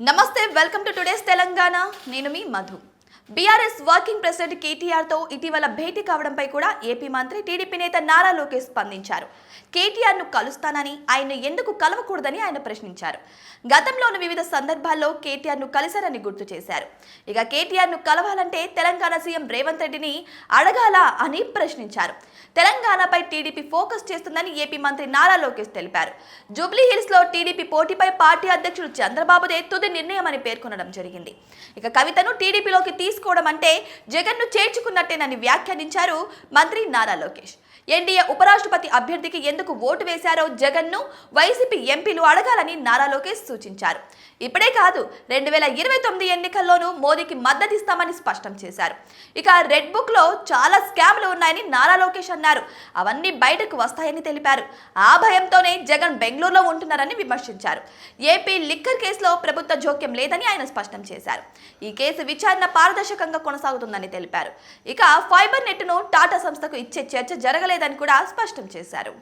నమస్తే welcome to today's Telangana నేను మీ మధు బీఆర్ఎస్ వర్కింగ్ ప్రెసిడెంట్ కేటీఆర్ తో ఇటీవల భేటీ కావడంపై కూడా ఏపీ మంత్రి టీడీపీ నేత నారా లోకేష్ స్పందించారు. కేటీఆర్ ను కలుస్తానని ఆయన ఎందుకు కలవకూడదని ఆయన ప్రశ్నించారు. గతంలోని వివిధ సందర్భాల్లో కేటీఆర్ ను కలిశారని గుర్తు చేశారు. ఇక కేటీఆర్ ను కలవాలంటే తెలంగాణ సీఎం రేవంత్ రెడ్డిని అడగాల అని ప్రశ్నించారు. తెలంగాణపై టీడీపీ ఫోకస్ చేస్తుందని ఏపీ మంత్రి నారా లోకేష్ తెలిపారు. జూబ్లీ హిల్స్ లో టీడీపీ పోటీపై పార్టీ అధ్యక్షుడు చంద్రబాబుదే తుది నిర్ణయమని పేర్కొనడం జరిగింది. ఇక కవితను టీడీపీలోకి తీసుకోవడం అంటే జగన్ ను చేర్చుకున్నట్టేనని వ్యాఖ్యానించారు మంత్రి నారా లోకేష్. ఎన్డీఏ ఉపరాష్ట్రపతి అభ్యర్థికి ఎందుకు ఓటు వేశారో జగన్ ను వైసీపీ ఎంపీలు అడగాలని నారా లోకేష్ సూచించారు. ఇప్పుడే కాదు 2029 ఎన్నికల్లోనూ మోదీకి మద్దతిస్తామని స్పష్టం చేశారు. ఇక రెడ్ బుక్ లో చాలా స్కామ్లు ఉన్నాయని నారా లోకేష్ అన్నారు. అవన్నీ బయటకు వస్తాయని తెలిపారు. ఆ భయంతోనే జగన్ బెంగళూరులో ఉంటున్నారని విమర్శించారు. ఏపీ లిక్కర్ కేసులో ప్రభుత్వ జోక్యం లేదని ఆయన స్పష్టం చేశారు. ఈ కేసు విచారణ పారదర్శకంగా కొనసాగుతుందని తెలిపారు. ఇక ఫైబర్ నెట్ ను టాటా సంస్థకు ఇచ్చే చర్చ జరగలేదని కూడా స్పష్టం చేశారు.